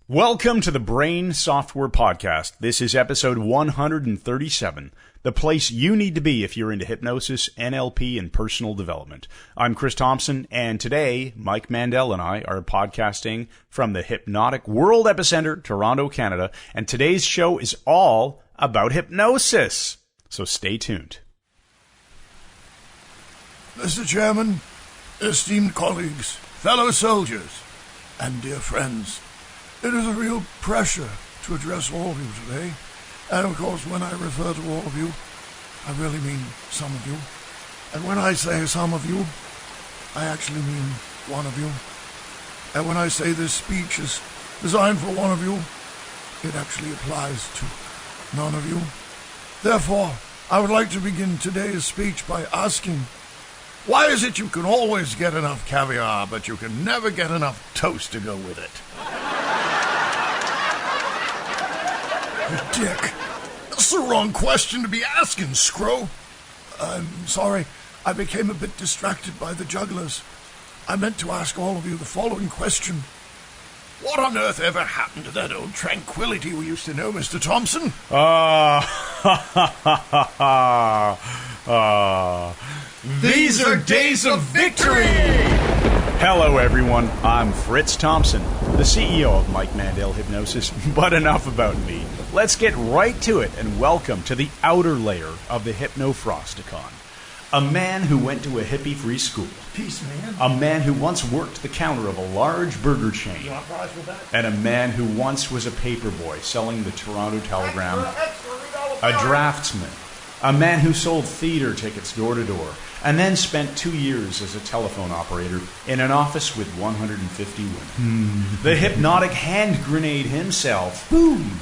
Welcome to the Brain Software Podcast. This is episode 137, the place you need to be if you're into hypnosis, NLP, and personal development. I'm Chris Thompson, and today, Mike Mandel and I are podcasting from the Hypnotic World Epicenter, Toronto, Canada, and today's show is all about hypnosis. So stay tuned. Mr. Chairman, esteemed colleagues, fellow soldiers, and dear friends, it is a real pleasure to address all of you today. And of course, when I refer to all of you, I really mean some of you. And when I say some of you, I actually mean one of you. And when I say this speech is designed for one of you, it actually applies to none of you. Therefore, I would like to begin today's speech by asking, why is it you can always get enough caviar, but you can never get enough toast to go with it? Dick, that's the wrong question to be asking, Scro. I'm sorry, I became a bit distracted by the jugglers. I meant to ask all of you the following question. What on earth ever happened to that old tranquility we used to know, Mr. Thompson? These are days of victory! Hello everyone, I'm Fritz Thompson, the CEO of Mike Mandel Hypnosis, but enough about me. Let's get right to it and welcome to the outer layer of the Hypnofrosticon. A man who went to a hippie-free school. Peace, man. A man who once worked the counter of a large burger chain. You want fries with that? And a man who once was a paperboy selling the Toronto Telegram. A draftsman. A man who sold theater tickets door to door. And then spent 2 years as a telephone operator in an office with 150 women. The hypnotic hand grenade himself,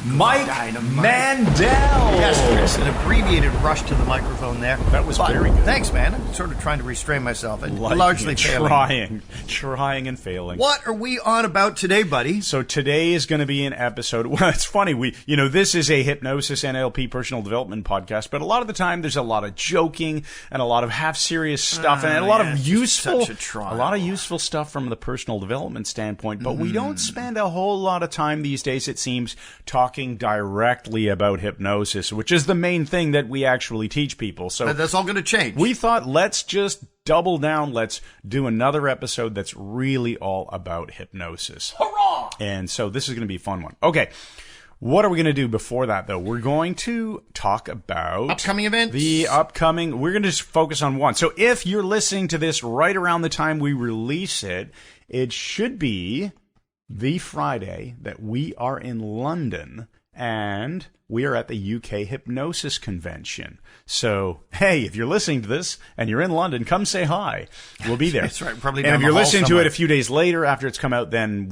Mike Mandel. Yes, Chris, an abbreviated rush to the microphone there. That was very good. Thanks, man. I'm sort of trying to restrain myself and largely failing. Trying and failing. What are we on about today, buddy? So today is going to be an episode. Well, it's funny. This is a hypnosis NLP personal development podcast, but a lot of the time there's a lot of joking and a lot of half-serious stuff and a lot of useful stuff from the personal development standpoint. But we don't spend a whole lot of time these days, it seems, talking directly about hypnosis, which is the main thing that we actually teach people. So that's all going to change. We thought, let's just double down. Let's do another episode that's really all about hypnosis. Hurrah! And so this is going to be a fun one. Okay. What are we going to do before that, though? We're going to talk about upcoming events. We're going to just focus on one. So if you're listening to this right around the time we release it, it should be the Friday that we are in London and we are at the UK Hypnosis Convention. So, hey, if you're listening to this and you're in London, come say hi. We'll be there. That's right. Probably. And if you're listening to it a few days later after it's come out, then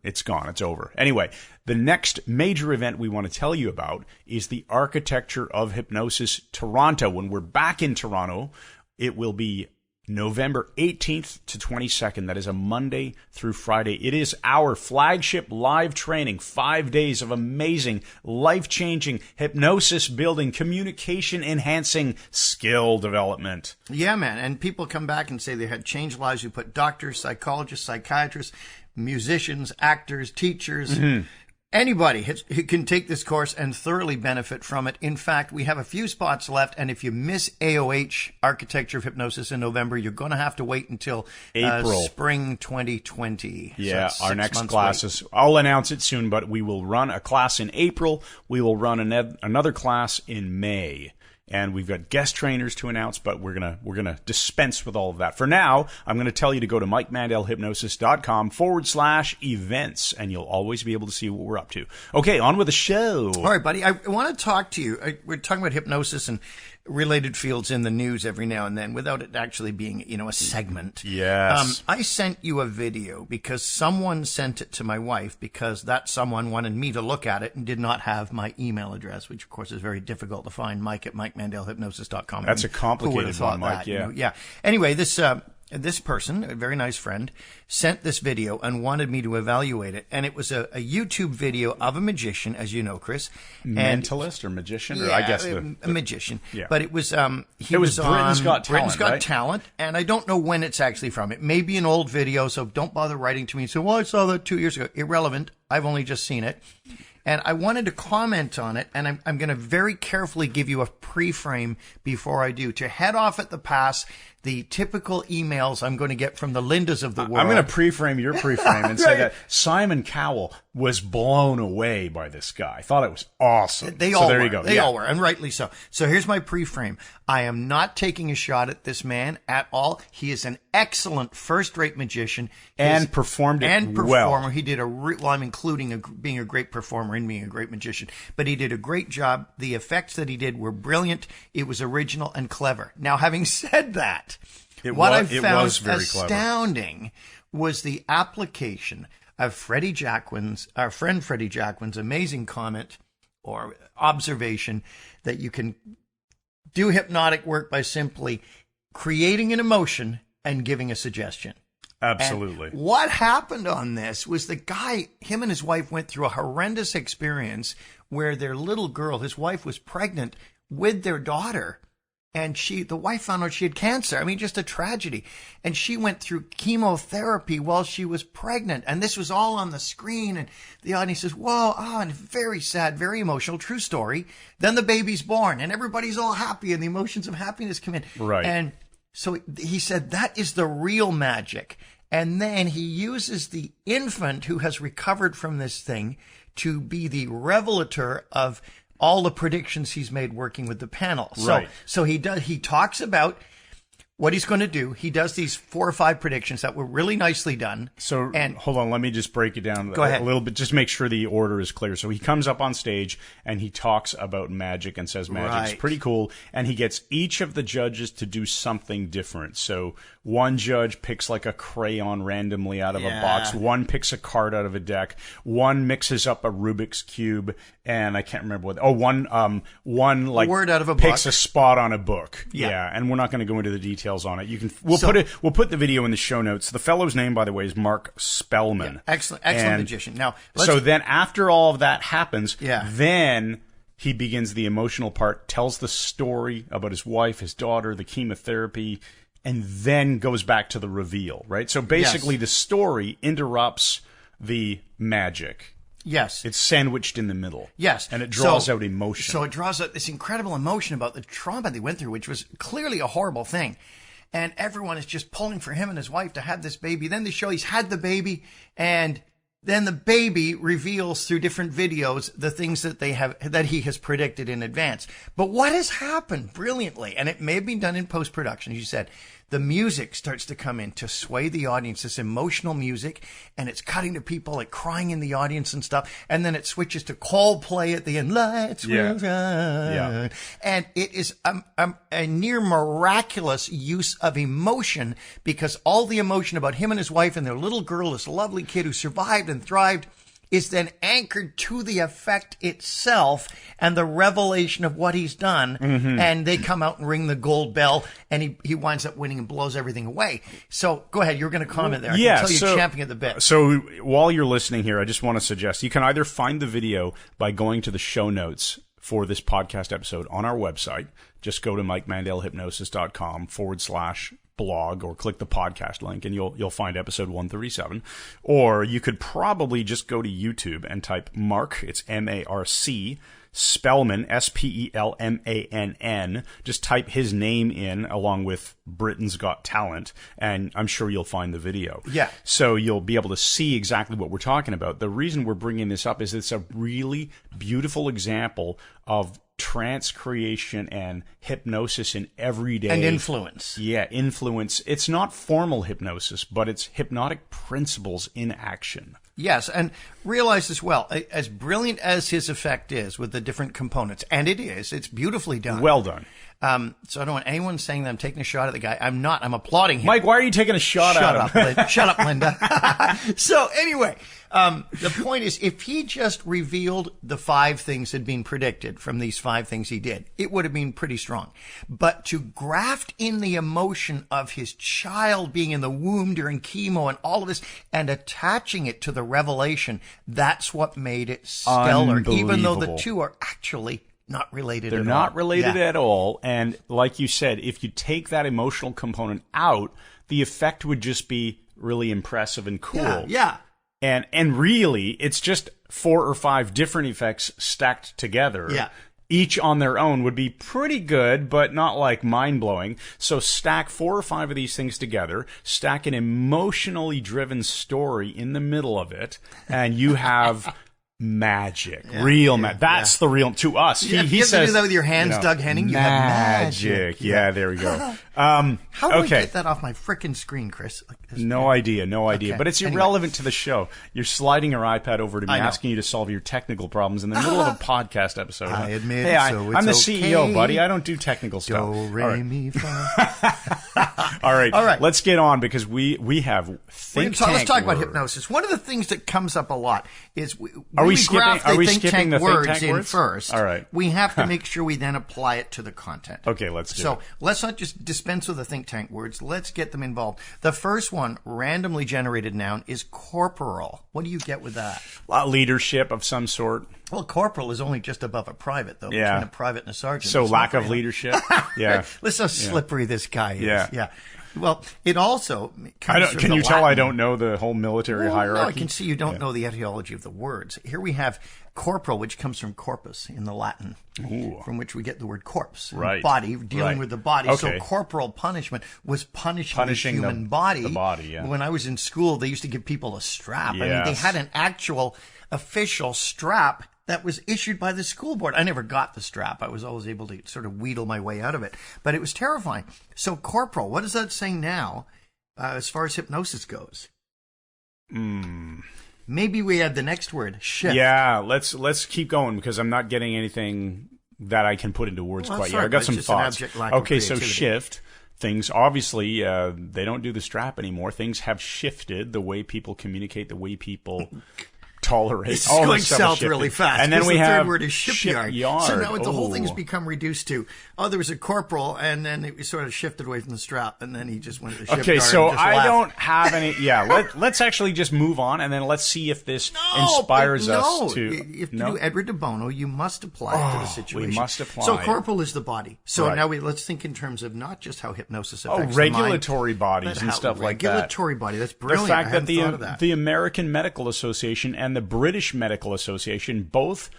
it's gone. It's over. Anyway, the next major event we want to tell you about is the Architecture of Hypnosis Toronto. When we're back in Toronto, it will be November 18th to 22nd. That is a Monday through Friday. It is our flagship live training, 5 days of amazing, life-changing, hypnosis-building, communication-enhancing skill development. Yeah, man. And people come back and say they had changed lives. We put doctors, psychologists, psychiatrists, musicians, actors, teachers, anybody who can take this course and thoroughly benefit from it. In fact, we have a few spots left, and if you miss AOH, Architecture of Hypnosis, in November, you're going to have to wait until April. Spring 2020. Yeah, so our next classes, I'll announce it soon, but we will run a class in April. We will run another class in May. And we've got guest trainers to announce, but we're gonna dispense with all of that. For now, I'm going to tell you to go to MikeMandelHypnosis.com/events, and you'll always be able to see what we're up to. Okay, on with the show. All right, buddy. I want to talk to you. We're talking about hypnosis and related fields in the news every now and then without it actually being, a segment. Yes. I sent you a video because someone sent it to my wife because that someone wanted me to look at it and did not have my email address, which of course is very difficult to find, Mike at MikeMandelHypnosis.com. That's a complicated one, Mike. Yeah. Anyway, this this person, a very nice friend, sent this video and wanted me to evaluate it. And it was a YouTube video of a magician, as you know, Chris. Mentalist or magician? Yeah, or I guess a magician. Yeah. But it was It was Britain's Got Talent, Britain's Got right? Talent, and I don't know when it's actually from. It may be an old video, so don't bother writing to me and say, well, I saw that 2 years ago. Irrelevant. I've only just seen it. And I wanted to comment on it, and I'm going to very carefully give you a pre-frame before I do, to head off at the pass the typical emails I'm going to get from the Lindas of the world. I'm going to pre-frame your pre-frame and say that Simon Cowell was blown away by this guy. I thought it was awesome. They all there were. you go. They all were, and rightly so. So here's my pre-frame. I am not taking a shot at this man at all. He is an excellent first-rate magician. And performed it and well. performer. He did I'm including being a great performer and being a great magician. But he did a great job. The effects that he did were brilliant. It was original and clever. Now, having said that, what I found astounding was the application of Freddie Jacquin's, our friend Freddie Jacquin's amazing comment or observation that you can do hypnotic work by simply creating an emotion and giving a suggestion. Absolutely. And what happened on this was the guy, him and his wife went through a horrendous experience where their little girl, his wife was pregnant with their daughter. And the wife found out she had cancer. I mean, just a tragedy. And she went through chemotherapy while she was pregnant. And this was all on the screen. And the audience says, whoa, and very sad, very emotional, true story. Then the baby's born and everybody's all happy and the emotions of happiness come in. Right. And so he said, that is the real magic. And then he uses the infant who has recovered from this thing to be the revelator of all the predictions he's made working with the panel. Right. So he talks about what he's going to do. He does these 4 or 5 predictions that were really nicely done. So hold on, let me just break it down ahead. a little bit, just make sure the order is clear. So he comes up on stage and he talks about magic and says magic's Right. pretty cool. And he gets each of the judges to do something different. So one judge picks like a crayon randomly out of a box. One picks a card out of a deck. One mixes up a Rubik's Cube. And I can't remember one like word out of a picks book. a spot on a book. Yeah. And we're not going to go into the details on it. We'll put the video in the show notes. The fellow's name, by the way, is Mark Spellman. Yeah, excellent magician. Now, so then after all of that happens, Yeah. then he begins the emotional part, tells the story about his wife, his daughter, the chemotherapy, and then goes back to the reveal, right? So basically the story interrupts the magic. Yes. It's sandwiched in the middle. Yes. And it draws out emotion. So it draws out this incredible emotion about the trauma they went through, which was clearly a horrible thing. And everyone is just pulling for him and his wife to have this baby. Then they show he's had the baby, and then the baby reveals through different videos the things that he has predicted in advance. But what has happened brilliantly, and it may have been done in post-production, as you said, the music starts to come in to sway the audience, this emotional music, and it's cutting to people like crying in the audience and stuff. And then it switches to Coldplay at the end. Lights will shine. Yeah. And it is a near miraculous use of emotion, because all the emotion about him and his wife and their little girl, this lovely kid who survived and thrived, is then anchored to the effect itself and the revelation of what he's done. Mm-hmm. And they come out and ring the gold bell, and he winds up winning and blows everything away. So go ahead. You were going to comment there. I can tell you're champing at the bit. So while you're listening here, I just want to suggest you can either find the video by going to the show notes for this podcast episode on our website. Just go to MikeMandelHypnosis.com/blog or click the podcast link and you'll find episode 137. Or you could probably just go to YouTube and type Mark, it's M-A-R-C, Spellman, S-P-E-L-M-A-N-N. Just type his name in along with Britain's Got Talent, and I'm sure you'll find the video. Yeah. So you'll be able to see exactly what we're talking about. The reason we're bringing this up is it's a really beautiful example of trance creation and hypnosis in everyday and influence. Yeah, influence. It's not formal hypnosis, but it's hypnotic principles in action. Yes, and realize as well, as brilliant as his effect is with the different components, and it's beautifully done. Well done. So I don't want anyone saying that I'm taking a shot at the guy. I'm not. I'm applauding him. Mike, why are you taking a shot at him? Shut up, Linda. So anyway, The point is, if he just revealed the 5 things had been predicted from these 5 things he did, it would have been pretty strong. But to graft in the emotion of his child being in the womb during chemo and all of this and attaching it to the revelation, that's what made it stellar, even though the two are actually not related They're at all. not related at all. And like you said, if you take that emotional component out, the effect would just be really impressive and cool. Yeah. And really, it's just 4 or 5 different effects stacked together. Yeah. Each on their own would be pretty good, but not like mind-blowing. So stack 4 or 5 of these things together, stack an emotionally driven story in the middle of it, and you have magic. Real magic. That's the real, to us. He says, do that with your hands, Doug Henning. You have magic. Yeah, there we go. How do I get that off my frickin' screen, Chris? No idea. But it's irrelevant to the show. You're sliding your iPad over to me, asking you to solve your technical problems in the middle of a podcast episode. I admit I'm the CEO, buddy. I don't do technical stuff. Do, re, mi, fa. All right. Let's get on because we have Let's talk about hypnosis. One of the things that comes up a lot is Are we skipping the words think tank in words first. All right. We have to make sure we then apply it to the content. Okay, let's do it. So let's not just dispense with the think tank words. Let's get them involved. The first one, randomly generated noun, is corporal. What do you get with that? Leadership of some sort. Well, corporal is only just above a private, though. Yeah. Between a private and a sergeant. So lack of leadership. Yeah. Listen how slippery this guy is. Yeah. Well, it also comes from Can the you tell Latin. I don't know the whole military hierarchy? No, I can see you don't know the etymology of the words. Here we have corporal, which comes from corpus in the Latin, from which we get the word corpse, body, dealing with the body. Okay. So corporal punishment was punishing the human body. The body, yeah. When I was in school, they used to give people a strap. Yes. I mean, they had an actual official strap that was issued by the school board. I never got the strap. I was always able to sort of wheedle my way out of it. But it was terrifying. So corporal, what does that say now as far as hypnosis goes? Maybe we add the next word, shift. Yeah, let's keep going because I'm not getting anything that I can put into words quite yet. I got some thoughts. Okay, so shift. Things, obviously, they don't do the strap anymore. Things have shifted, the way people communicate, the way people tolerate. It's going south really fast. And then we the have third word is shipyard. So now the whole thing has become reduced to, there was a corporal, and then it sort of shifted away from the strap, and then he just went to the shipyard. Okay, so and just I laughed. don't have any. Yeah, let's actually just move on, and then let's see if this inspires us to. If you do Edward de Bono, you must apply it to the situation. We must apply. So corporal is the body. So now let's think in terms of not just how hypnosis affects regulatory the mind, bodies and stuff like that. Regulatory body. That's brilliant. The fact I hadn't thought of that. the American Medical Association and the British Medical Association both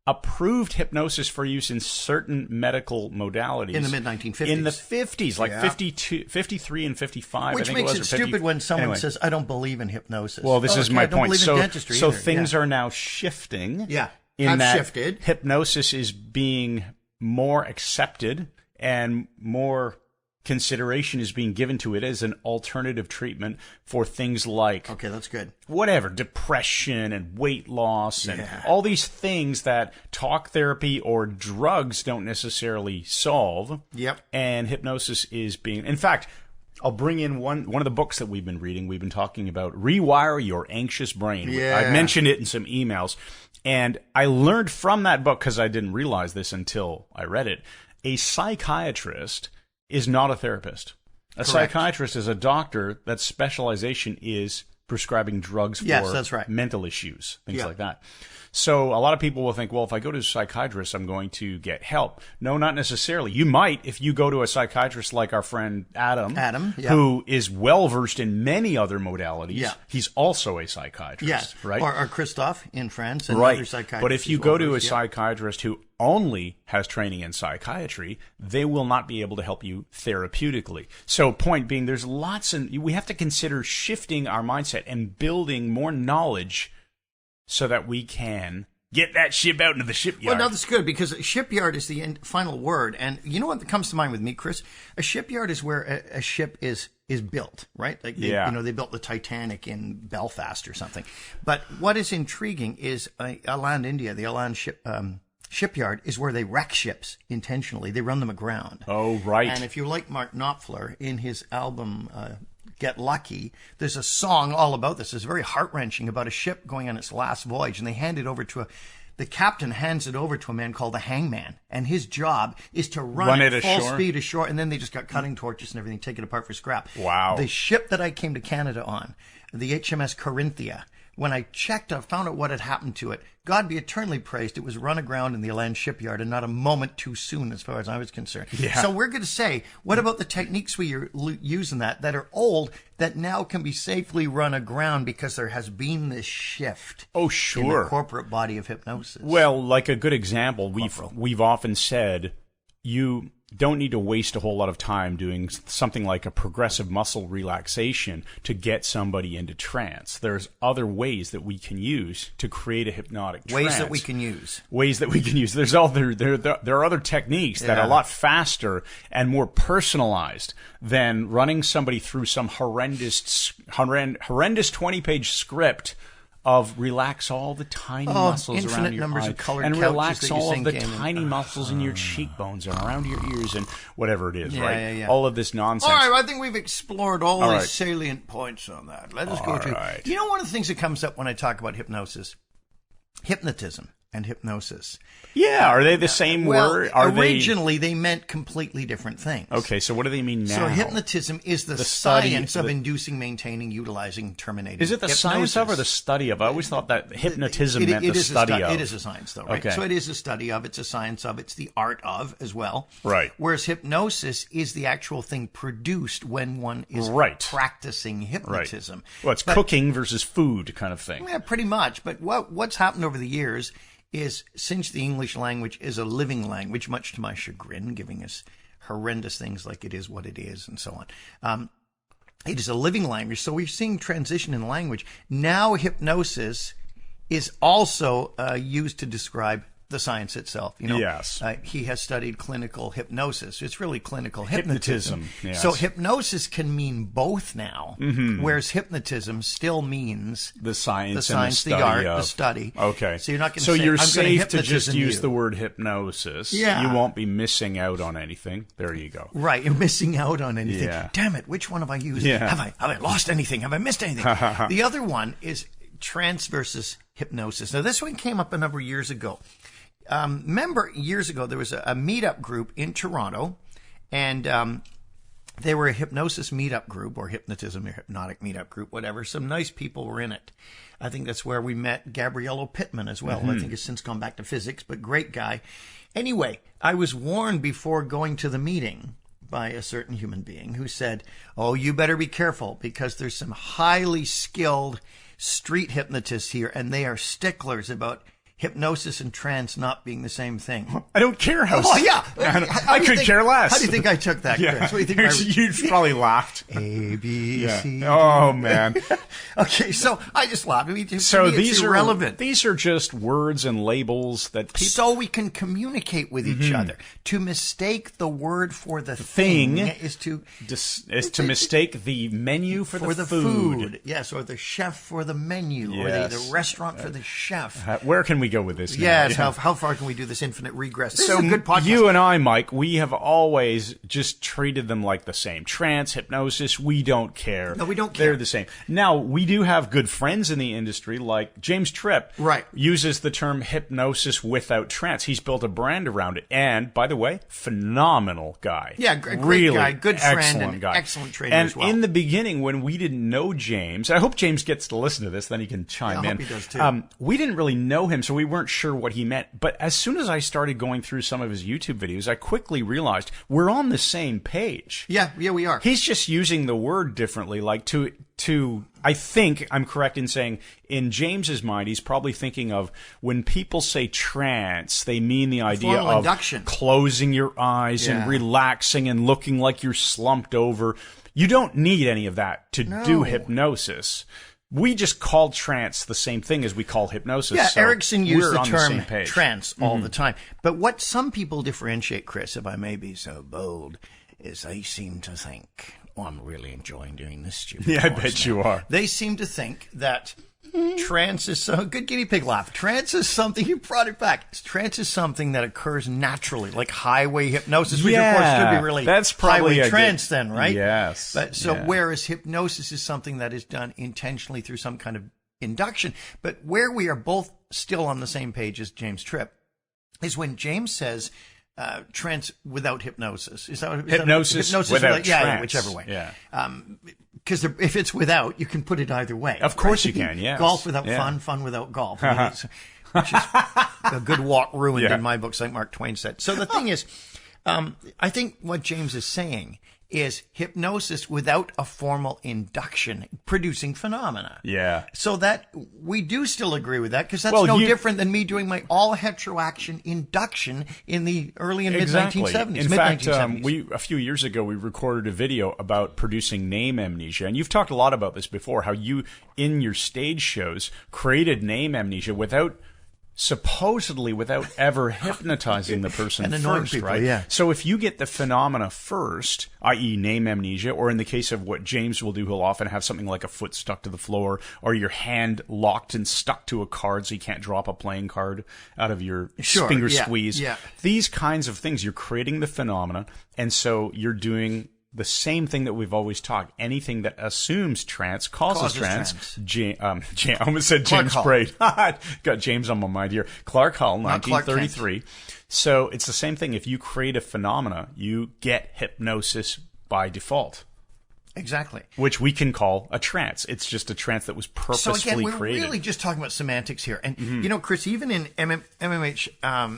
approved hypnosis for use in certain medical modalities. In the mid-1950s. In the 50s, like 53 and 55. Which I think makes it it stupid when someone says, I don't believe in hypnosis. Well, this is my I don't point. believe in dentistry so either. things are now shifting. Yeah. In that shifted. Hypnosis is being more accepted and more consideration is being given to it as an alternative treatment for things like that's good. Whatever, depression and weight loss and all these things that talk therapy or drugs don't necessarily solve. Yep. And hypnosis is being, in fact, I'll bring in one of the books that we've been reading. We've been talking about Rewire Your Anxious Brain. Yeah. I mentioned it in some emails. And I learned from that book, because I didn't realize this until I read it, a psychiatrist is not a therapist. A psychiatrist is a doctor that specialization is prescribing drugs for mental issues, things like that. So a lot of people will think, well, if I go to a psychiatrist, I'm going to get help. No, not necessarily. You might if you go to a psychiatrist like our friend Adam, who is well-versed in many other modalities. Yeah. He's also a psychiatrist, right? Or Christophe in France and other psychiatrists. But if you go to a psychiatrist who only has training in psychiatry, they will not be able to help you therapeutically. So point being, there's lots, and we have to consider shifting our mindset and building more knowledge so that we can get that ship out into the shipyard. Well, no, that's good, because shipyard is the final word. And you know what comes to mind with me, Chris? A shipyard is where a ship is built, right? Like they built the Titanic in Belfast or something. But what is intriguing is Aland, India, the Aland shipyard is where they wreck ships intentionally. They run them aground. Oh, right. And if you like Mark Knopfler, in his album get lucky. There's a song all about this. It's very heart-wrenching about a ship going on its last voyage, and they hand it over to the captain hands it over to a man called the hangman, and his job is to run it full speed ashore, and then they just got cutting torches and everything, take it apart for scrap. Wow. The ship that I came to Canada on, the HMS Corinthia, when I checked, I found out what had happened to it. God be eternally praised. It was run aground in the land shipyard, and not a moment too soon as far as I was concerned. Yeah. So we're going to say, what about the techniques we use in that are old, that now can be safely run aground because there has been this shift Oh, sure. in the corporate body of hypnosis? Well, like a good example, we've often said you don't need to waste a whole lot of time doing something like a progressive muscle relaxation to get somebody into trance. There's other ways that we can use to create a hypnotic trance. Ways that we can use. Ways that we can use. There are other techniques that are a lot faster and more personalized than running somebody through some horrendous 20-page script of relax all the tiny muscles around your eyes and relax all of the tiny muscles in your cheekbones and around your ears and whatever it is, right? Yeah. All of this nonsense. All right, I think we've explored all the salient points on that. Let us go to... You know, one of the things that comes up when I talk about hypnosis? Hypnotism and hypnosis. Yeah, are they the same word? Originally, they meant completely different things. Okay, so what do they mean now? So hypnotism is the science of inducing, maintaining, utilizing, terminating. Is it the science of or the study of? I always thought that hypnotism meant the study of. It is a science, though, right? Okay. So it is a study of, it's a science of, it's the art of as well. Right. Whereas hypnosis is the actual thing produced when one is practicing hypnotism. Right. Well, it's cooking versus food kind of thing. Yeah, pretty much. But what's happened over the years is, since the English language is a living language, much to my chagrin, giving us horrendous things like it is what it is and so on. It is a living language, so we're seeing transition in language. Now hypnosis is also used to describe the science itself. You know, yes. He has studied clinical hypnosis. It's really clinical hypnotism. Yes. So hypnosis can mean both now, whereas hypnotism still means the science, the art, the study. Okay. So you're not going to say, you're safe to just use the word hypnosis. Yeah. You won't be missing out on anything. There you go. Right. You're missing out on anything. Yeah. Damn it. Which one have I used? Yeah. Have I lost anything? Have I missed anything? The other one is trance versus hypnosis. Now, this one came up a number of years ago. Remember, years ago, there was a meetup group in Toronto, and they were a hypnosis meetup group, or hypnotism or hypnotic meetup group, whatever. Some nice people were in it. I think that's where we met Gabriello Pittman as well. I think has since gone back to physics, but great guy. Anyway, I was warned before going to the meeting by a certain human being who said, oh, you better be careful because there's some highly skilled street hypnotists here, and they are sticklers about hypnosis and trance not being the same thing. I don't care how. Oh, yeah. I could care less. How do you think I took that, Chris? Yeah. What do you think You probably laughed. A, B, C. Oh, man. Okay, so I just laughed. So these are irrelevant. These are just words and labels that people... So we can communicate with each other. To mistake the word for the thing is to mistake the menu for the food. Yes, or the chef for the menu, or the restaurant for the chef. Where can we go with this now? Yes, how far can we do this infinite regress? This is a good podcast. You and I, Mike, we have always just treated them like the same. Trance, hypnosis, we don't care. No, we don't care. They're the same. Now, we do have good friends in the industry, like James Tripp. Right. Uses the term hypnosis without trance. He's built a brand around it. And, by the way, phenomenal guy. Yeah, great really guy, good friend, excellent and guy. excellent trainer and as well. In the beginning, when we didn't know James, I hope James gets to listen to this, then he can chime in. I hope he does too. We didn't really know him, so we weren't sure what he meant. But as soon as I started going through some of his YouTube videos, I quickly realized we're on the same page. Yeah, we are. He's just using the word differently, like to I think I'm correct in saying, in James's mind, he's probably thinking of when people say trance, they mean the idea of induction. Closing your eyes and relaxing and looking like you're slumped over. You don't need any of that to do hypnosis. We just call trance the same thing as we call hypnosis. Yeah, so Erickson used the term page. trance all the time. But what some people differentiate, Chris, if I may be so bold, is they seem to think, I'm really enjoying doing this stupid I bet you are. They seem to think that Trance is so good guinea pig laugh. Trance is something, you brought it back. Trance is something that occurs naturally, like highway hypnosis, which of course could be really that's probably highway trance then, right? Yes. But whereas hypnosis is something that is done intentionally through some kind of induction. But where we are both still on the same page as James Tripp is when James says trance without hypnosis. Hypnosis without trance. Yeah, whichever way. Yeah. Because if it's without, you can put it either way. Of course you can, yes. Golf without fun, fun without golf. Which is a good walk ruined in my books, like Mark Twain said. So the thing is, I think what James is saying is hypnosis without a formal induction producing phenomena. Yeah. So that we do still agree with that, because that's no different than me doing my all heteroaction induction in the early and mid-1970s. In fact, a few years ago, we recorded a video about producing name amnesia. And you've talked a lot about this before, how you, in your stage shows, created name amnesia supposedly without ever hypnotizing the person first, people, right? Yeah. So if you get the phenomena first, i.e. name amnesia, or in the case of what James will do, he'll often have something like a foot stuck to the floor, or your hand locked and stuck to a card so you can't drop a playing card out of your finger squeeze. Yeah. These kinds of things, you're creating the phenomena, and so you're doing the same thing that we've always talked. Anything that assumes trance causes trance. I almost said James Braid. Got James on my mind here. Clark Hull, 1933. So it's the same thing. If you create a phenomena, you get hypnosis by default. Exactly. Which we can call a trance. It's just a trance that was purposefully created. So again, we're really just talking about semantics here. And, you know, Chris, even in MMH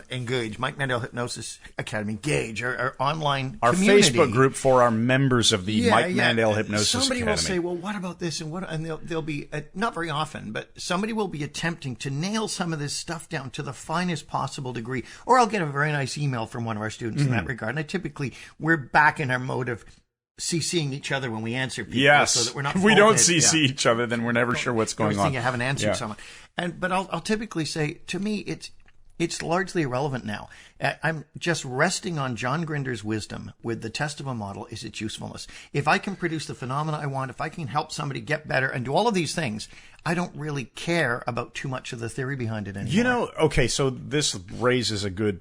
Engage, Mike Mandel Hypnosis Academy, Engage, our online community. Facebook group for our members of the Mike Mandel Hypnosis Somebody Academy. will say, well, what about this? And they'll be, not very often, but somebody will be attempting to nail some of this stuff down to the finest possible degree. Or I'll get a very nice email from one of our students in that regard. And we're back in our mode of CCing each other when we answer people, so that we're not. If we don't CC each other, then we're never sure what's going on. You haven't answered someone, but I'll typically say, to me, it's largely irrelevant now. I'm just resting on John Grinder's wisdom with the test of a model is its usefulness. If I can produce the phenomena I want, if I can help somebody get better and do all of these things, I don't really care about too much of the theory behind it anymore. You know, okay, so this raises in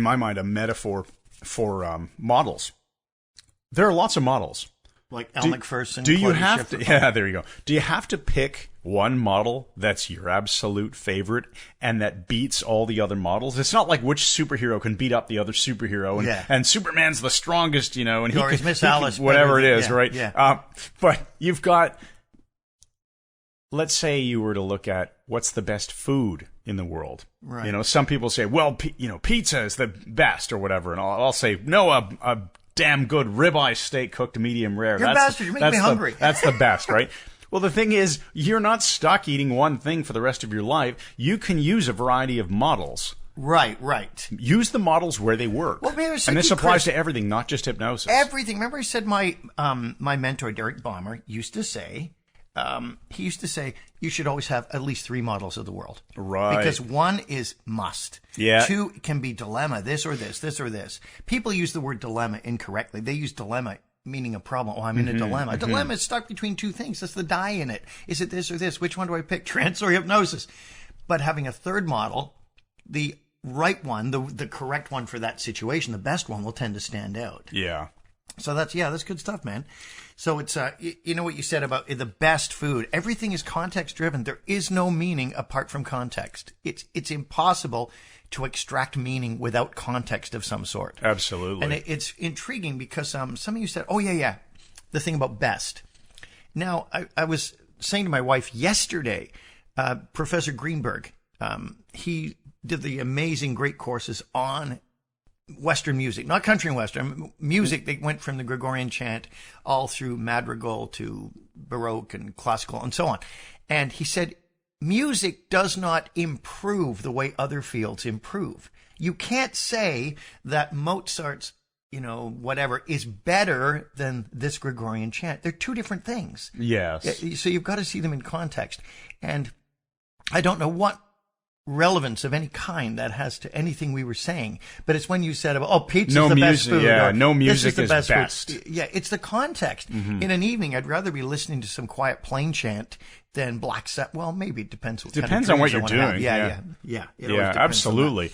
my mind, a metaphor for models. There are lots of models. Like Al McPherson. Do you have to? Yeah, there you go. Do you have to pick one model that's your absolute favorite and that beats all the other models? It's not like which superhero can beat up the other superhero, and Superman's the strongest, and or Miss Alice, whatever it is, right? Yeah. But you've got. Let's say you were to look at what's the best food in the world. Right. Some people say, well, pizza is the best or whatever, and I'll say no, a damn good ribeye steak cooked medium rare. You're a bastard. You make me hungry. That's the best, right? Well, the thing is, you're not stuck eating one thing for the rest of your life. You can use a variety of models. Right. Use the models where they work. Well, and this applies to everything, not just hypnosis. Everything. Remember I said my mentor, Derek Balmer, used to say, you should always have at least 3 models of the world. Right. Because 1 is must. Yeah. 2 can be dilemma, this or this, this or this. People use the word dilemma incorrectly. They use dilemma meaning a problem. Oh, I'm in a dilemma. A dilemma is stuck between 2 things. That's the die in it. Is it this or this? Which one do I pick? Trance or hypnosis? But having a third model, the right one, the correct one for that situation, the best one will tend to stand out. Yeah. So that's good stuff, man. So it's, you know what you said about the best food. Everything is context driven. There is no meaning apart from context. It's impossible to extract meaning without context of some sort. Absolutely. And it's intriguing because, some of you said, oh yeah, the thing about best. Now, I was saying to my wife yesterday, Professor Greenberg, he did the amazing, great courses on Western music, not country and Western music. They went from the Gregorian chant all through madrigal to Baroque and classical and so on. And he said, music does not improve the way other fields improve. You can't say that Mozart's, whatever is better than this Gregorian chant. They're 2 different things. Yes. So you've got to see them in context. And I don't know what relevance of any kind that has to anything we were saying. But it's when you said, pizza's No the music, best food. yeah, or, no "This music the is best food." best. Yeah, it's the context. In an evening, I'd rather be listening to some quiet plane chant than Black Sabbath. Well, maybe it depends. Depends on what you're doing. Yeah. It always depends on absolutely.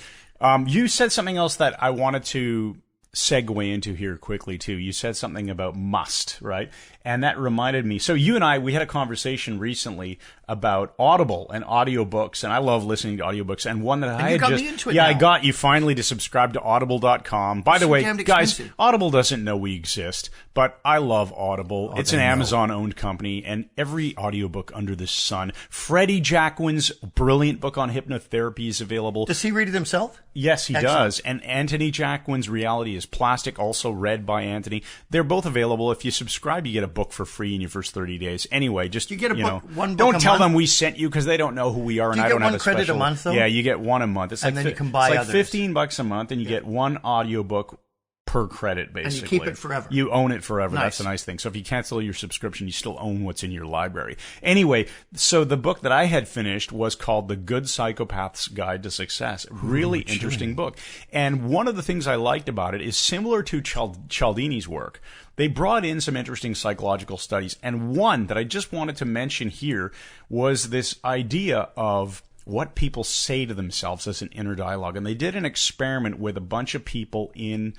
You said something else that I wanted to segue into here quickly too. You said something about must, right? And that reminded me. So you and I, we had a conversation recently about Audible and audiobooks, and I love listening to audiobooks. And one that I had got just, me into it yeah, now. I got you finally to subscribe to audible.com. By the way, damned guys, expensive. Audible doesn't know we exist, but I love Audible. It's an Amazon-owned company, and every audiobook under the sun. Freddie Jacquin's brilliant book on hypnotherapy is available. Does he read it himself? Yes, he Excellent. does. And Anthony Jacquin's Reality is Plastic, also read by Anthony. They're both available. If you subscribe, you get a book for free in your first 30 days. Anyway, just You get a book- one book don't a tell month? them we sent you because they don't know who we are, and you I get don't have one a credit a special. month, though? Yeah, you get one a month. It's And like then you can buy it's like others. $15 a month, and you get one audiobook per credit, basically. keep it forever. You own it forever. Nice. That's a nice thing. So if you cancel your subscription, you still own what's in your library. Anyway, so the book that I had finished was called The Good Psychopath's Guide to Success. Really interesting book. And one of the things I liked about it is similar to Cialdini's work. They brought in some interesting psychological studies. And one that I just wanted to mention here was this idea of what people say to themselves as an inner dialogue. And they did an experiment with a bunch of people in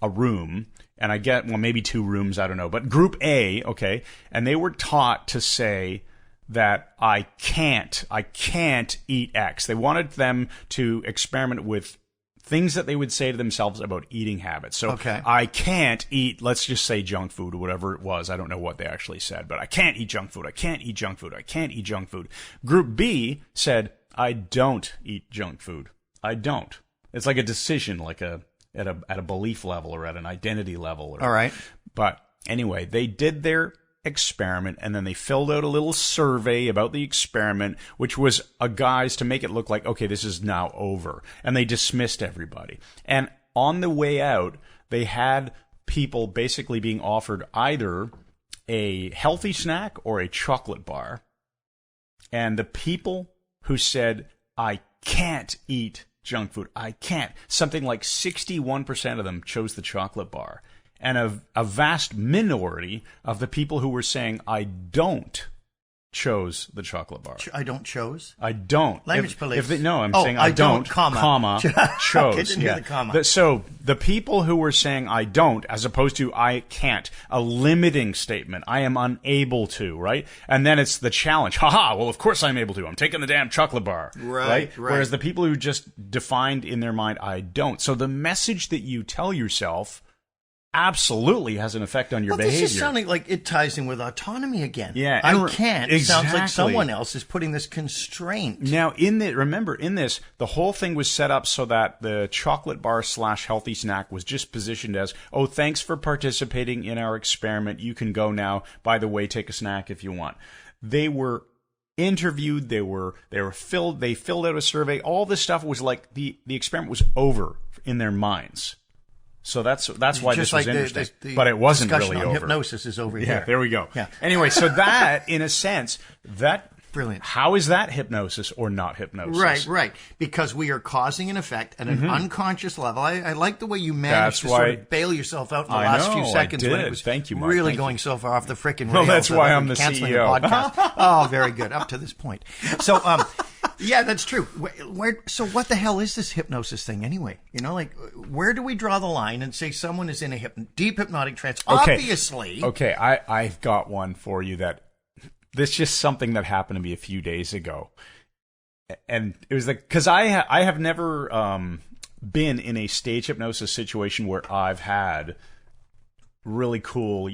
a room, and I get, well, maybe two rooms, I don't know, but group A, okay, and they were taught to say that I can't eat X. They wanted them to experiment with things that they would say to themselves about eating habits. So Okay. I can't eat, let's just say junk food or whatever it was. I don't know what they actually said, but I can't eat junk food. I can't eat junk food. I can't eat junk food. Group B said, I don't eat junk food. I don't. It's like a decision, like at a belief level or at an identity level. All right. But anyway, they did their experiment, and then they filled out a little survey about the experiment, which was a guise to make it look like, okay, this is now over. And they dismissed everybody. And on the way out, they had people basically being offered either a healthy snack or a chocolate bar. And the people who said, I can't eat junk food, I can't, something like 61% of them chose the chocolate bar. And a vast minority of the people who were saying, I don't, chose the chocolate bar. I don't chose? I don't. Language police. No, I'm Oh, saying I don't, comma. chose. Okay, didn't hear the comma. So the people who were saying I don't, as opposed to I can't, a limiting statement, I am unable to, right? And then it's the challenge. Haha, well, of course I'm able to. I'm taking the damn chocolate bar. Right. Whereas the people who just defined in their mind I don't. So the message that you tell yourself absolutely has an effect on your behavior. This is sounding like it ties in with autonomy again. Yeah, I can't. It sounds like exactly. someone else is putting this constraint. Now, remember, in this, the whole thing was set up so that the chocolate bar / healthy snack was just positioned as, oh, thanks for participating in our experiment. You can go now. By the way, take a snack if you want. They were interviewed. They filled out a survey. All this stuff was like the experiment was over in their minds. So that's why Just this like was interesting. the but it wasn't discussion really on over. hypnosis is over Yeah, here. there we go. Yeah. Anyway, so that, in a sense, that... Brilliant. How is that hypnosis or not hypnosis? Right. Because we are causing an effect at an unconscious level. I like the way you managed That's to sort why- of bail yourself out in the I last know, few I seconds when did. it was Thank you, Mark. really Thank going you. so far off the frickin' rails. Well, that's that why we're I'm the canceling CEO. The podcast. Oh, very good. Up to this point. So, yeah, that's true. So what the hell is this hypnosis thing anyway? You know, like, where do we draw the line and say someone is in a deep hypnotic trance? Okay. Obviously. Okay, I've got one for you that... This is just something that happened to me a few days ago. And it was like... Because I have never been in a stage hypnosis situation where I've had really cool,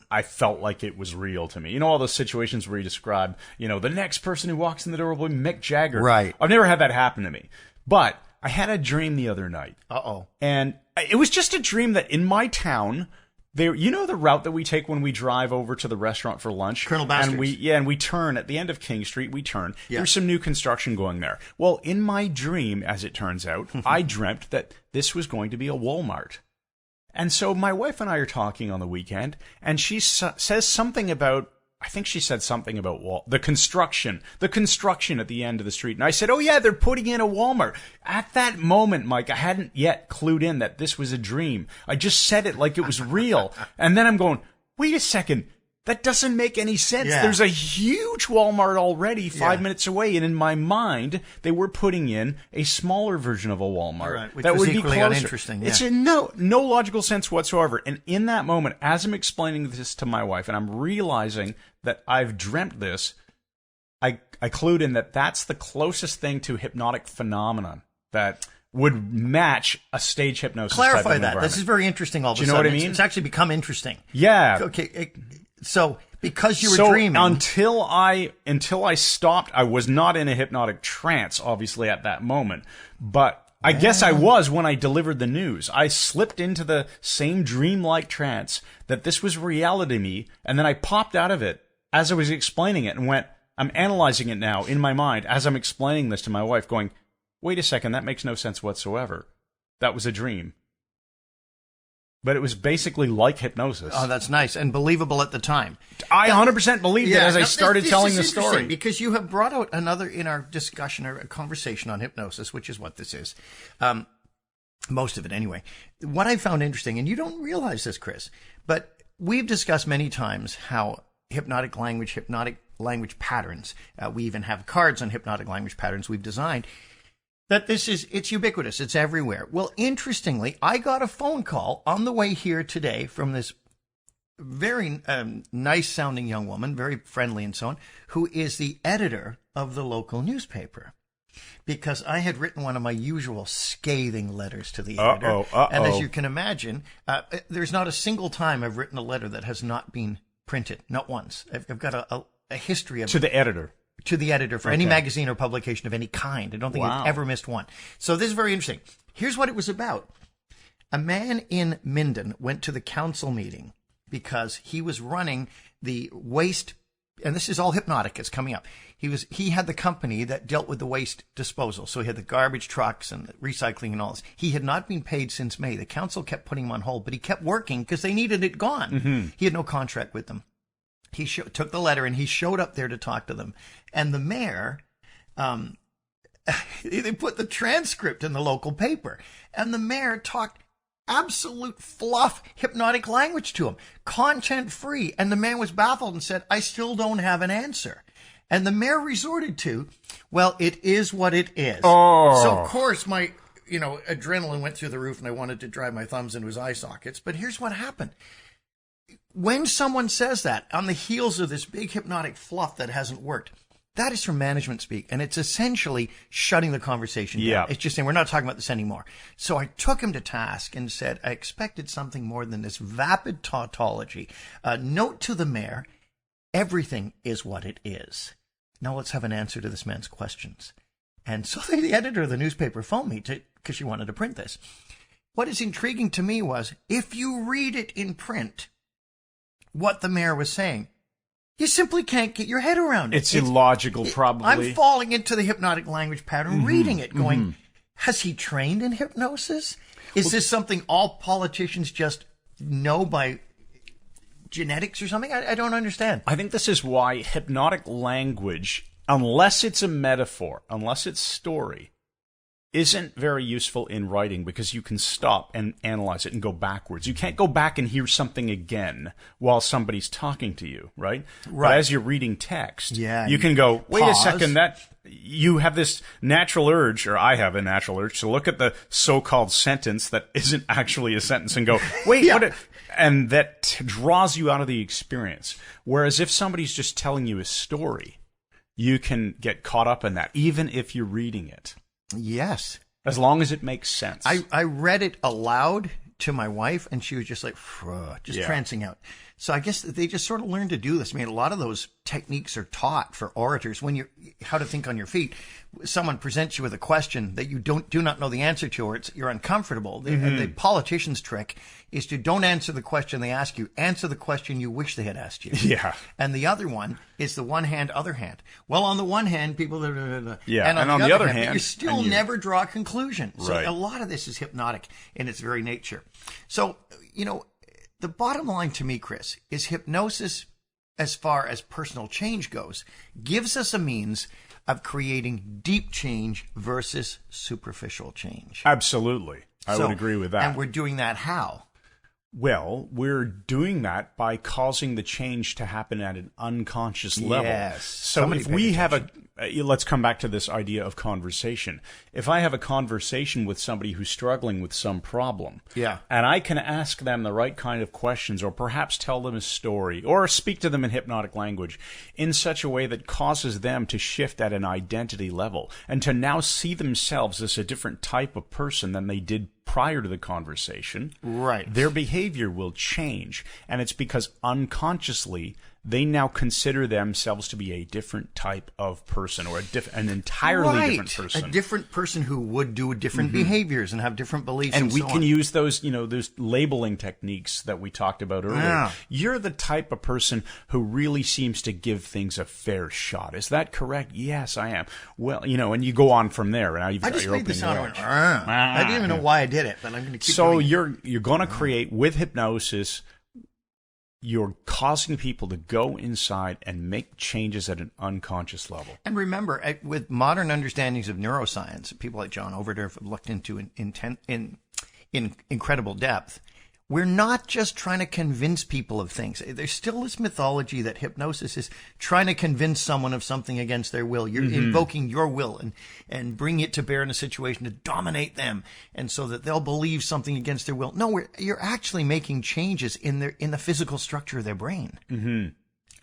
I felt like it was real to me. You know, all those situations where you describe, the next person who walks in the door will be Mick Jagger. Right. I've never had that happen to me. But I had a dream the other night. Uh-oh. And it was just a dream that in my town, you know the route that we take when we drive over to the restaurant for lunch? Colonel Bastards. And we turn at the end of King Street, Yeah. There's some new construction going there. Well, in my dream, as it turns out, I dreamt that this was going to be a Walmart. And so my wife and I are talking on the weekend, and she says something about I think she said something about the construction at the end of the street. And I said, oh yeah, they're putting in a Walmart. At that moment, Mike, I hadn't yet clued in that this was a dream. I just said it like it was real. And then I'm going, wait a second. That doesn't make any sense. Yeah. There's a huge Walmart already 5 minutes away, and in my mind, they were putting in a smaller version of a Walmart. Right, which that was would be equally closer. uninteresting. Yeah. It's in no logical sense whatsoever. And in that moment, as I'm explaining this to my wife, and I'm realizing that I've dreamt this, I clued in that that's the closest thing to hypnotic phenomenon that would match a stage hypnosis. Clarify type of that. environment. This is very interesting. All of a Do you know sudden, what I mean? It's actually become interesting. Yeah. Okay. So because you were dreaming, until I stopped, I was not in a hypnotic trance, obviously at that moment, but I guess I was when I delivered the news. I slipped into the same dreamlike trance that this was reality to me, and then I popped out of it as I was explaining it and went, I'm analyzing it now in my mind as I'm explaining this to my wife, going, wait a second, that makes no sense whatsoever. That was a dream. But it was basically like hypnosis. Oh, that's nice and believable at the time. I 100% believed it as I started telling the story. Because you have brought out another in our discussion or a conversation on hypnosis, which is what this is. Most of it anyway. What I found interesting, and you don't realize this, Chris, but we've discussed many times how hypnotic language patterns, we even have cards on hypnotic language patterns we've designed, that it's ubiquitous. It's everywhere. Well, interestingly, I got a phone call on the way here today from this very nice sounding young woman, very friendly and so on, who is the editor of the local newspaper. Because I had written one of my usual scathing letters to the editor. And as you can imagine, there's not a single time I've written a letter that has not been printed. Not once. I've got a history of... To the editor. To the editor for any magazine or publication of any kind. I don't think I've ever missed one. So this is very interesting. Here's what it was about. A man in Minden went to the council meeting because he was running the waste, and this is all hypnotic, it's coming up. He had the company that dealt with the waste disposal. So he had the garbage trucks and the recycling and all this. He had not been paid since May. The council kept putting him on hold, but he kept working because they needed it gone. Mm-hmm. He had no contract with them. He took the letter and he showed up there to talk to them. And the mayor, they put the transcript in the local paper. And the mayor talked absolute fluff hypnotic language to him, content free. And the man was baffled and said, I still don't have an answer. And the mayor resorted to, well, it is what it is. Oh. So, of course, my adrenaline went through the roof and I wanted to drive my thumbs into his eye sockets. But here's what happened. When someone says that on the heels of this big hypnotic fluff that hasn't worked, that is from management speak. And it's essentially shutting the conversation down. Yeah. It's just saying, we're not talking about this anymore. So I took him to task and said, I expected something more than this vapid tautology. Note to the mayor, everything is what it is. Now let's have an answer to this man's questions. And so the editor of the newspaper phoned me because she wanted to print this. What is intriguing to me was, if you read it in print, what the mayor was saying, you simply can't get your head around it. It's illogical, probably. I'm falling into the hypnotic language pattern, reading it, going, has he trained in hypnosis? Is this something all politicians just know by genetics or something? I don't understand. I think this is why hypnotic language, unless it's a metaphor, unless it's story, isn't very useful in writing, because you can stop and analyze it and go backwards. You can't go back and hear something again while somebody's talking to you, right? But as you're reading text, you can go, wait a second, that you have this natural urge, or I have a natural urge, to look at the so-called sentence that isn't actually a sentence and go, wait, what? And that draws you out of the experience. Whereas if somebody's just telling you a story, you can get caught up in that, even if you're reading it. Yes. As long as it makes sense. I read it aloud to my wife, and she was just like, trancing out. So I guess they just sort of learned to do this. I mean, a lot of those techniques are taught for orators. When how to think on your feet. Someone presents you with a question that you do not know the answer to, or you're uncomfortable. The politician's trick is to don't answer the question they ask you. Answer the question you wish they had asked you. Yeah. And the other one is the one hand, other hand. Well, on the one hand, people... Yeah, and on the other hand, you still you never draw a conclusion. So right. a lot of this is hypnotic in its very nature. So, the bottom line to me, Chris, is hypnosis as far as personal change goes, gives us a means of creating deep change versus superficial change. Absolutely. I would agree with that. And we're doing that how? Well, we're doing that by causing the change to happen at an unconscious level. Yes. So if we have let's come back to this idea of conversation. If I have a conversation with somebody who's struggling with some problem, and I can ask them the right kind of questions, or perhaps tell them a story, or speak to them in hypnotic language in such a way that causes them to shift at an identity level and to now see themselves as a different type of person than they did prior to the conversation, right, their behavior will change. And it's because unconsciously they now consider themselves to be a different type of person, or an entirely different person. A different person who would do different behaviors and have different beliefs. And we can use those, those labeling techniques that we talked about earlier. Yeah. You're the type of person who really seems to give things a fair shot. Is that correct? Yes, I am. Well, and you go on from there. Now you've got your opening remarks. I didn't even know why I did it, but I'm going to keep So doing you're going to create, with hypnosis, you're causing people to go inside and make changes at an unconscious level. And remember, with modern understandings of neuroscience, people like John Overdorf have looked into in incredible depth. We're not just trying to convince people of things. There's still this mythology that hypnosis is trying to convince someone of something against their will. You're invoking your will and bring it to bear in a situation to dominate them, and so that they'll believe something against their will. No, you're actually making changes in the physical structure of their brain. Mm-hmm.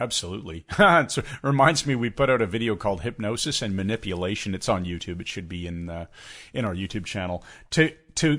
Absolutely. It reminds me, we put out a video called Hypnosis and Manipulation. It's on YouTube. It should be in our YouTube channel to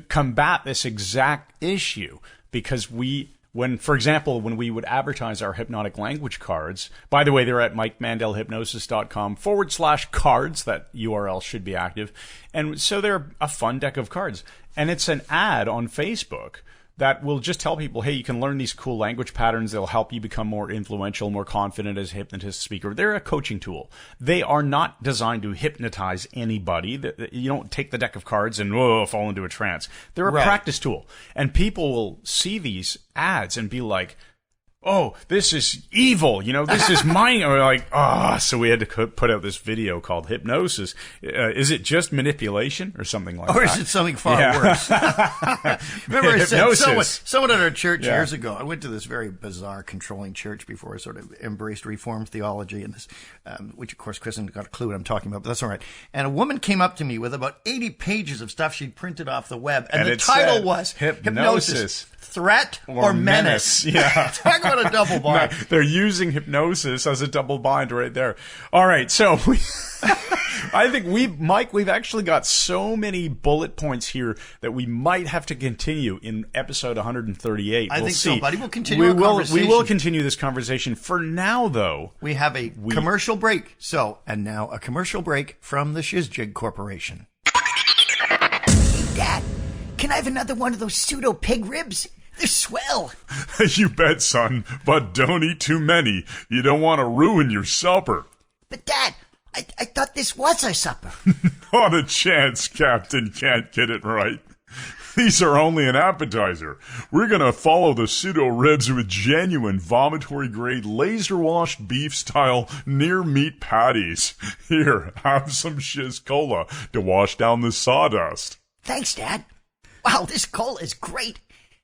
combat this exact issue. Because for example, when we would advertise our hypnotic language cards, by the way, they're at mikemandelhypnosis.com/cards. That URL should be active. And so they're a fun deck of cards. And it's an ad on Facebook that will just tell people, hey, you can learn these cool language patterns. They'll help you become more influential, more confident as a hypnotist speaker. They're a coaching tool. They are not designed to hypnotize anybody. You don't take the deck of cards and fall into a trance. They're a practice tool. And people will see these ads and be like, oh, this is evil, this is mine. Or like, so we had to put out this video called Hypnosis. Is it just manipulation or something like that? Or is it something far worse? Remember I said someone at our church years ago, I went to this very bizarre controlling church before I sort of embraced Reformed theology, and this, which of course Kristen got a clue what I'm talking about, but that's all right. And a woman came up to me with about 80 pages of stuff she'd printed off the web, and the title was Hypnosis. Threat or menace. Yeah. Talk about a double bind. No, they're using hypnosis as a double bind right there. All right, so I think we've actually got so many bullet points here that we might have to continue in episode 138. I think see. So, buddy. We'll continue our conversation. We will continue this conversation. For now, though, we have a commercial break. And now a commercial break from the Shizjig Corporation. Hey, Dad, can I have another one of those pseudo pig ribs? They're swell. You bet, son. But don't eat too many. You don't want to ruin your supper. But, Dad, I thought this was our supper. Not a chance, Captain can't get it right. These are only an appetizer. We're going to follow the pseudo ribs with genuine vomitory-grade laser-washed beef-style near-meat patties. Here, have some shiz cola to wash down the sawdust. Thanks, Dad. Wow, this cola is great.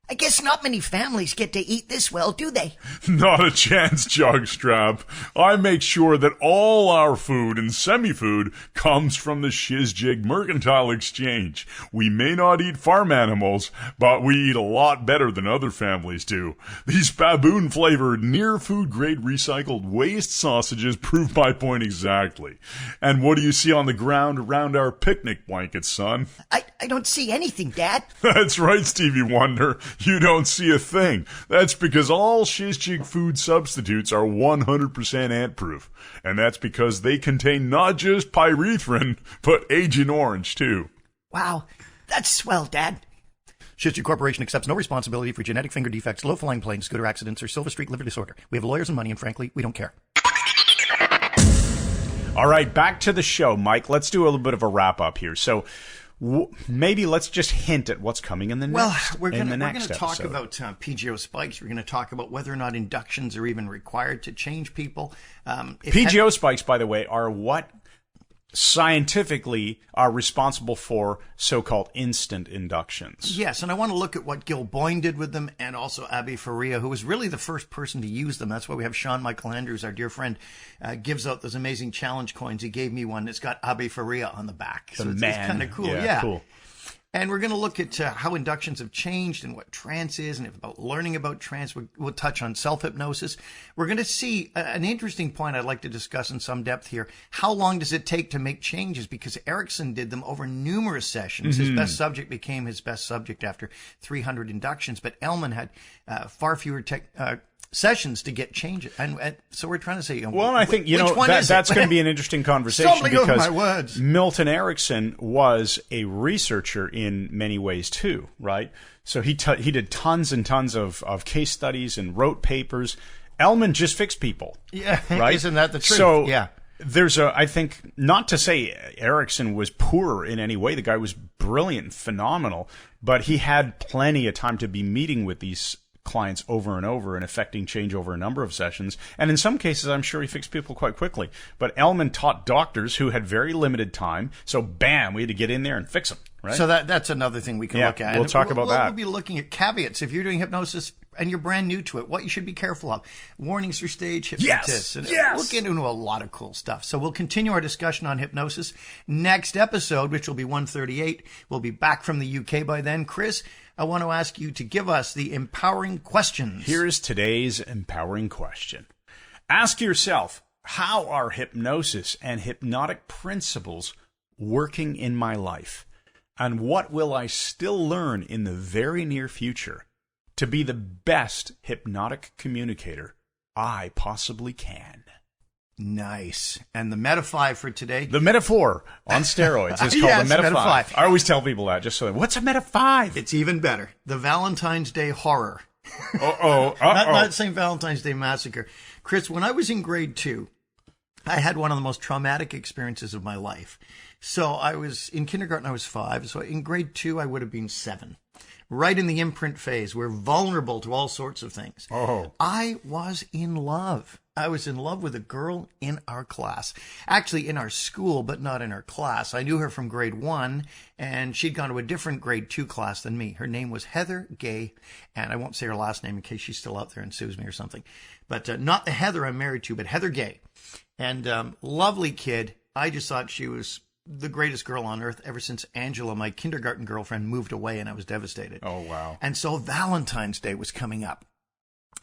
I guess not many families get to eat this well, do they? Not a chance, Jogstrap. I make sure that all our food and semi-food comes from the Shizjig Mercantile Exchange. We may not eat farm animals, but we eat a lot better than other families do. These baboon-flavored, near-food-grade recycled waste sausages prove my point exactly. And what do you see on the ground around our picnic blankets, son? I don't see anything, Dad. That's right, Stevie Wonder. You don't see a thing. That's because all Shizjig food substitutes are 100% ant-proof. And that's because they contain not just pyrethrin, but Agent Orange, too. Wow, that's swell, Dad. Shizjig Corporation accepts no responsibility for genetic finger defects, low-flying planes, scooter accidents, or Silver Streak liver disorder. We have lawyers and money, and frankly, we don't care. All right, back to the show, Mike. Let's do a little bit of a wrap-up here. So maybe let's just hint at what's coming in the next. We're going to episode. talk about PGO spikes. We're going to talk about whether or not inductions are even required to change people. PGO spikes, by the way, are what scientifically are responsible for so-called instant inductions. Yes, and I want to look at what Gil Boyne did with them, and also Abi Faria, who was really the first person to use them. That's why we have Sean Michael Andrews, our dear friend, gives out those amazing challenge coins. He gave me one that's got Abi Faria on the back. So it's kind of cool. Yeah. Cool. And we're going to look at how inductions have changed and what trance is, and about learning about trance. We'll touch on self-hypnosis. We're going to see an interesting point I'd like to discuss in some depth here. How long does it take to make changes? Because Erickson did them over numerous sessions. His best subject became his best subject after 300 inductions, but Elman had far fewer sessions to get changes. And so we're trying to say, well, I think, that's going to be an interesting conversation because Milton Erickson was a researcher in many ways too, right? So he did tons and tons of case studies and wrote papers. Elman just fixed people. Yeah. Right? Isn't that the truth? So yeah. There's I think, not to say Erickson was poor in any way. The guy was brilliant, phenomenal, but he had plenty of time to be meeting with these clients over and over and affecting change over a number of sessions. And in some cases, I'm sure he fixed people quite quickly. But Elman taught doctors who had very limited time. So bam, we had to get in there and fix them. Right? So that's another thing we can look at. We'll talk about that. We'll be looking at caveats. If you're doing hypnosis and you're brand new to it, what you should be careful of. Warnings for stage hypnotists. We'll get into a lot of cool stuff. So we'll continue our discussion on hypnosis. Next episode, which will be 138, we'll be back from the UK by then. Chris, I want to ask you to give us the empowering questions. Here is today's empowering question. Ask yourself, how are hypnosis and hypnotic principles working in my life? And what will I still learn in the very near future to be the best hypnotic communicator I possibly can? Nice. And the Meta-5 for today? The Meta-4 on steroids. It's called the Meta-5. I always tell people that, just so what's a Meta-5? It's even better. The Valentine's Day horror. Not St. Valentine's Day massacre. Chris, when I was in grade 2, I had one of the most traumatic experiences of my life. So I was in kindergarten, I was 5. So in grade 2, I would have been 7. Right in the imprint phase. We're vulnerable to all sorts of things. Oh. I was in love. I was in love with a girl in our class. Actually, in our school, but not in our class. I knew her from grade 1, and she'd gone to a different grade 2 class than me. Her name was Heather Gay, and I won't say her last name in case she's still out there and sues me or something. But not the Heather I'm married to, but Heather Gay. And lovely kid. I just thought she was the greatest girl on earth ever since Angela, my kindergarten girlfriend, moved away, and I was devastated. Oh, wow. And so Valentine's Day was coming up.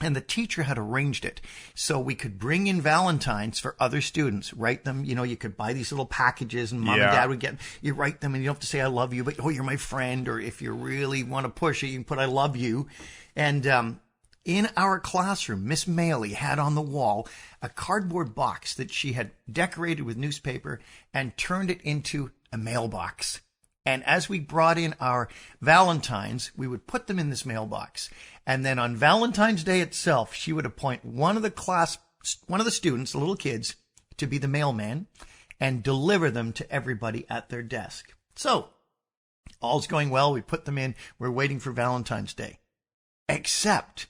And the teacher had arranged it so we could bring in Valentines for other students, write them. You know, you could buy these little packages and mom and dad would get, you write them and you don't have to say I love you, but, oh, you're my friend. Or if you really want to push it, you can put I love you. And in our classroom, Miss Maley had on the wall a cardboard box that she had decorated with newspaper and turned it into a mailbox. And as we brought in our Valentines, we would put them in this mailbox. And then on Valentine's Day itself, she would appoint one of the students, the little kids, to be the mailman and deliver them to everybody at their desk. So all's going well. We put them in. We're waiting for Valentine's Day. Except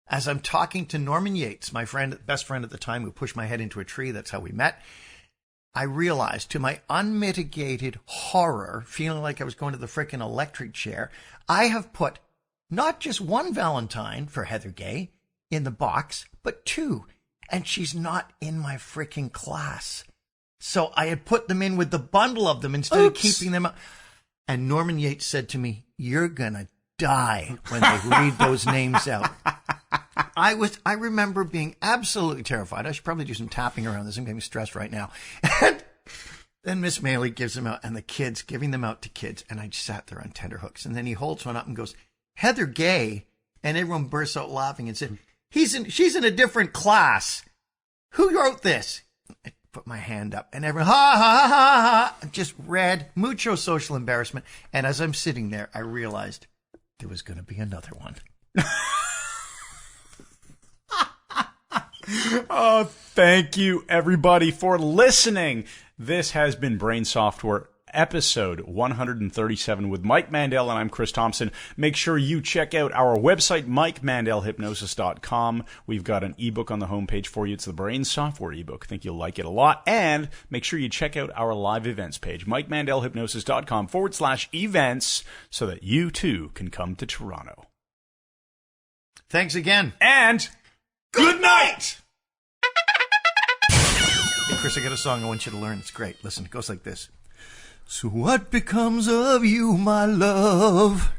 as I'm talking to Norman Yates, my friend, best friend at the time, who pushed my head into a tree, that's how we met, I realized, to my unmitigated horror, feeling like I was going to the frickin' electric chair, I have put not just one Valentine for Heather Gay in the box, but 2. And she's not in my frickin' class. So I had put them in with the bundle of them instead of keeping them up. And Norman Yates said to me, "You're gonna die when they read those names out." I remember being absolutely terrified. I should probably do some tapping around this. I'm getting stressed right now. And then Miss Maley gives them out, and the kids, giving them out to kids. And I just sat there on tenterhooks. And then he holds one up and goes, "Heather Gay." And everyone bursts out laughing and said, she's in a different class. Who wrote this? I put my hand up, and everyone, ha, ha, ha, ha, just read, mucho social embarrassment. And as I'm sitting there, I realized there was going to be another one. Oh, thank you, everybody, for listening. This has been Brain Software, episode 137 with Mike Mandel, and I'm Chris Thompson. Make sure you check out our website, MikeMandelHypnosis.com. We've got an ebook on the homepage for you. It's the Brain Software ebook. I think you'll like it a lot. And make sure you check out our live events page, MikeMandelHypnosis.com/events, so that you too can come to Toronto. Thanks again. And good night! Hey, Chris, I got a song I want you to learn. It's great. Listen, it goes like this. So what becomes of you, my love,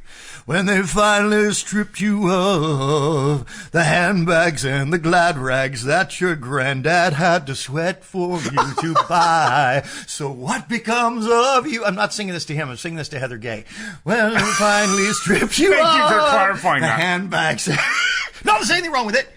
when they finally stripped you of the handbags and the glad rags that your granddad had to sweat for you to buy? So what becomes of you? I'm not singing this to him. I'm singing this to Heather Gay. When they finally stripped you Thank you for of clarifying the that. handbags. No, there's anything wrong with it.